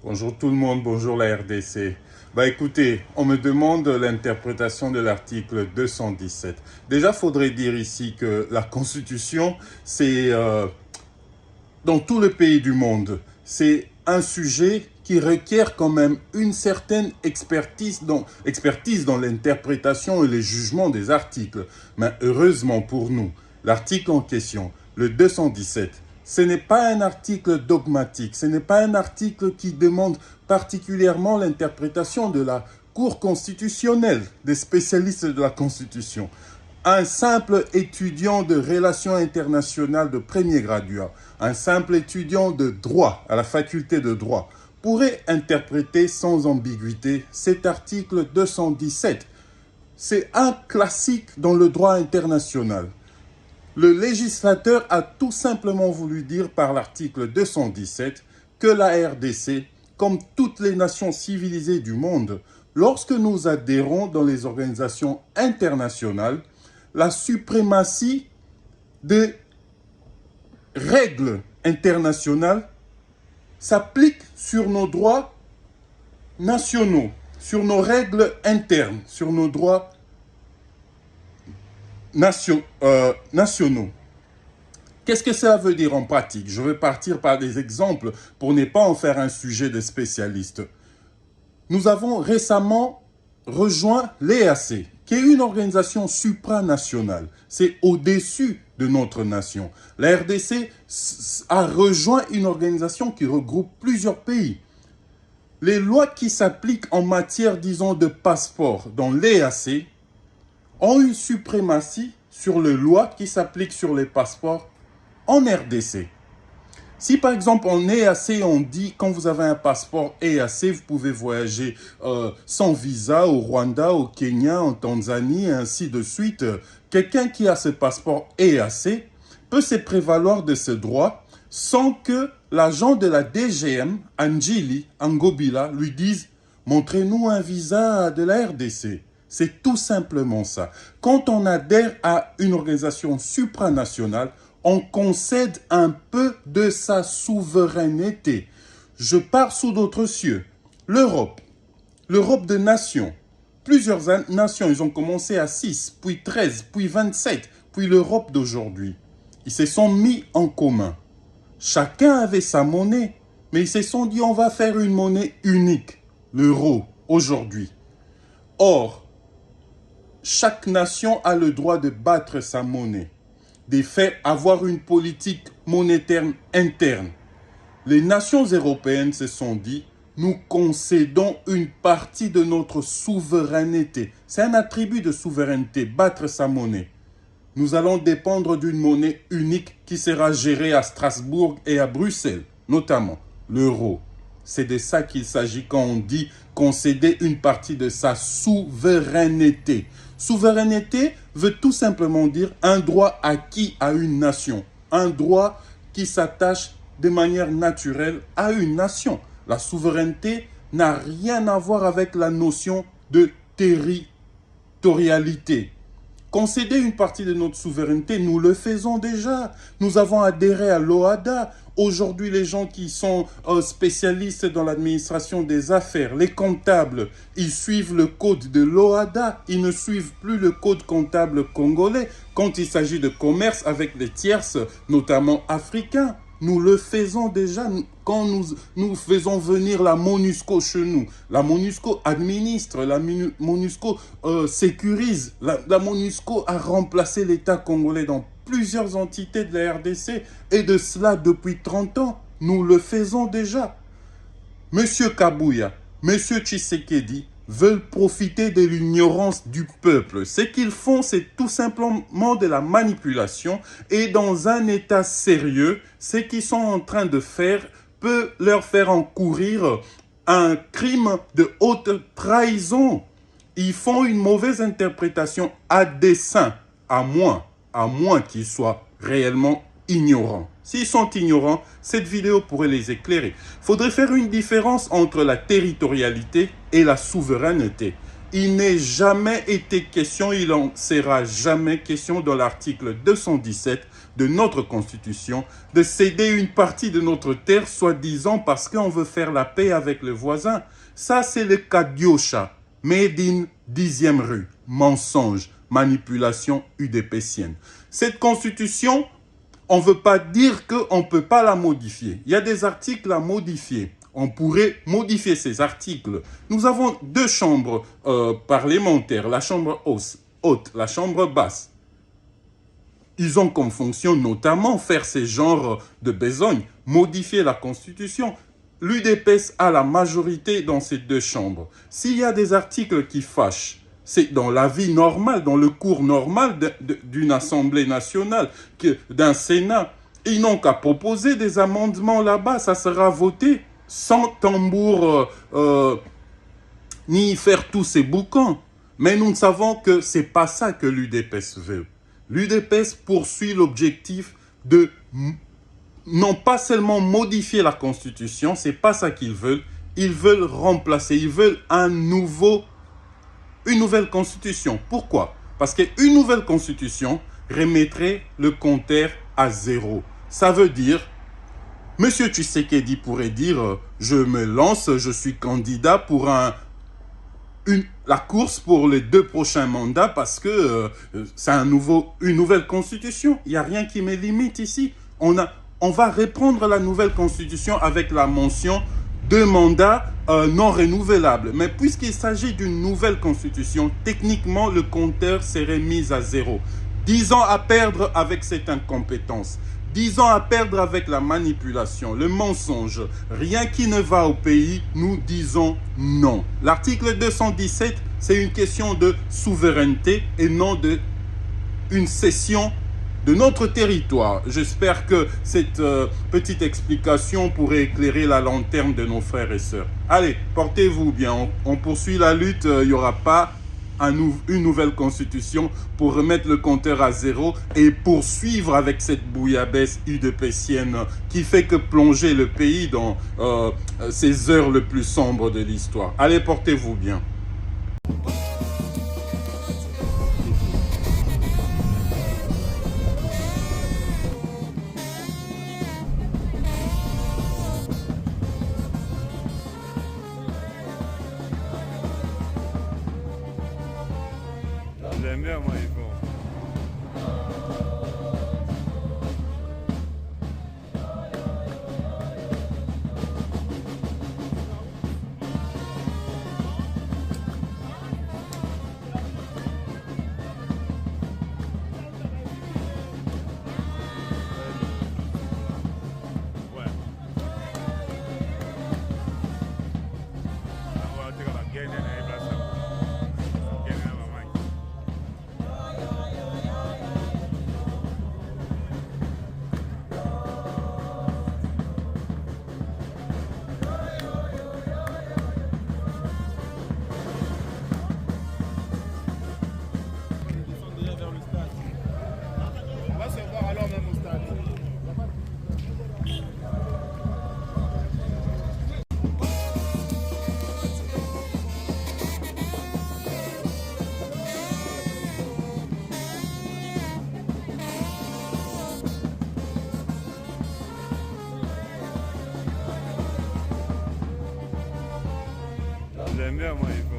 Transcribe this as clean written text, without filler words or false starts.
Bonjour tout le monde, bonjour la RDC. Écoutez, on me demande l'interprétation de l'article 217. Déjà, faudrait dire ici que la Constitution, c'est dans tout le pays du monde, c'est un sujet qui requiert quand même une certaine expertise dans l'interprétation et les jugements des articles. Mais heureusement pour nous, l'article en question, le 217, ce n'est pas un article dogmatique, ce n'est pas un article qui demande particulièrement l'interprétation de la Cour constitutionnelle, des spécialistes de la Constitution. Un simple étudiant de relations internationales de premier graduat, un simple étudiant de droit à la faculté de droit, pourrait interpréter sans ambiguïté cet article 217. C'est un classique dans le droit international. Le législateur a tout simplement voulu dire par l'article 217 que la RDC, comme toutes les nations civilisées du monde, lorsque nous adhérons dans les organisations internationales, la suprématie des règles internationales s'applique sur nos droits nationaux, sur nos règles internes, sur nos droits nationaux. Qu'est-ce que ça veut dire en pratique? Je vais partir par des exemples pour ne pas en faire un sujet de spécialiste. Nous avons récemment rejoint l'EAC, qui est une organisation supranationale. C'est au-dessus de notre nation. La RDC a rejoint une organisation qui regroupe plusieurs pays. Les lois qui s'appliquent en matière, disons, de passeport dans l'EAC ont une suprématie sur les lois qui s'appliquent sur les passeports en RDC. Si par exemple en EAC, on dit quand vous avez un passeport EAC, vous pouvez voyager sans visa au Rwanda, au Kenya, en Tanzanie, et ainsi de suite. Quelqu'un qui a ce passeport EAC peut se prévaloir de ce droit sans que l'agent de la DGM, Anjili Angobila, lui dise « Montrez-nous un visa de la RDC ». C'est tout simplement ça. Quand on adhère à une organisation supranationale, on concède un peu de sa souveraineté. Je pars sous d'autres cieux. L'Europe de nations. Plusieurs nations, ils ont commencé à 6, puis 13, puis 27, puis l'Europe d'aujourd'hui. Ils se sont mis en commun. Chacun avait sa monnaie, mais ils se sont dit on va faire une monnaie unique, l'euro, aujourd'hui. Or, chaque nation a le droit de battre sa monnaie, de faire avoir une politique monétaire interne. Les nations européennes se sont dit, nous concédons une partie de notre souveraineté. C'est un attribut de souveraineté, battre sa monnaie. Nous allons dépendre d'une monnaie unique qui sera gérée à Strasbourg et à Bruxelles, notamment l'euro. C'est de ça qu'il s'agit quand on dit concéder une partie de sa souveraineté. Souveraineté veut tout simplement dire un droit acquis à une nation, un droit qui s'attache de manière naturelle à une nation. La souveraineté n'a rien à voir avec la notion de territorialité. Concéder une partie de notre souveraineté, nous le faisons déjà. Nous avons adhéré à l'OHADA. Aujourd'hui, les gens qui sont spécialistes dans l'administration des affaires, les comptables, ils suivent le code de l'OHADA. Ils ne suivent plus le code comptable congolais quand il s'agit de commerce avec les tierces, notamment africains. Nous le faisons déjà quand nous faisons venir la MONUSCO chez nous. La MONUSCO administre, la MONUSCO sécurise. La MONUSCO a remplacé l'État congolais dans plusieurs entités de la RDC et de cela depuis 30 ans. Nous le faisons déjà. Monsieur Kabouya, Monsieur Tshisekedi veulent profiter de l'ignorance du peuple. Ce qu'ils font, c'est tout simplement de la manipulation. Et dans un état sérieux, ce qu'ils sont en train de faire peut leur faire encourir un crime de haute trahison. Ils font une mauvaise interprétation à dessein, à moins qu'ils soient réellement ignorants. S'ils sont ignorants, cette vidéo pourrait les éclairer. Il faudrait faire une différence entre la territorialité et la souveraineté. Il n'est jamais été question, il n'en sera jamais question dans l'article 217 de notre Constitution de céder une partie de notre terre, soi-disant parce qu'on veut faire la paix avec le voisin. Ça, c'est le cas Diosha, made in 10e rue. Mensonge, manipulation UDPcienne. Cette Constitution, on ne veut pas dire qu'on ne peut pas la modifier. Il y a des articles à modifier. On pourrait modifier ces articles. Nous avons deux chambres parlementaires, la chambre haute, la chambre basse. Ils ont comme fonction notamment faire ces genres de besogne, modifier la Constitution. L'UDPS a la majorité dans ces deux chambres. S'il y a des articles qui fâchent, c'est dans la vie normale, dans le cours normal d'une Assemblée nationale, d'un Sénat. Ils n'ont qu'à proposer des amendements là-bas, ça sera voté sans tambour ni faire tous ces boucans. Mais nous savons que ce n'est pas ça que l'UDPS veut. L'UDPS poursuit l'objectif de non pas seulement modifier la Constitution, ce n'est pas ça qu'ils veulent. Ils veulent remplacer, ils veulent une nouvelle Constitution. Pourquoi? Parce qu'une nouvelle Constitution remettrait le compteur à zéro. Ça veut dire, M. Tshisekedi pourrait dire, je me lance, je suis candidat pour la course pour les 2 prochains mandats parce que c'est une nouvelle constitution. Il n'y a rien qui me limite ici. On va reprendre la nouvelle constitution avec la mention 2 mandats non renouvelables. Mais puisqu'il s'agit d'une nouvelle constitution, techniquement, le compteur serait mis à zéro. 10 ans à perdre avec cette incompétence. 10 ans à perdre avec la manipulation, le mensonge. Rien qui ne va au pays, nous disons non. L'article 217, c'est une question de souveraineté et non une cession de notre territoire. J'espère que cette petite explication pourrait éclairer la lanterne de nos frères et sœurs. Allez, portez-vous bien. On poursuit la lutte. Il n'y aura pas une nouvelle constitution pour remettre le compteur à zéro et poursuivre avec cette bouillabaisse UDPcienne qui fait que plonger le pays dans ces heures les plus sombres de l'histoire. Allez, portez-vous bien. J'aime bien, moi, ils font. Ouais. On va dire la gaine, on va se voir alors même au stade. J'aime bien, moi, ils font.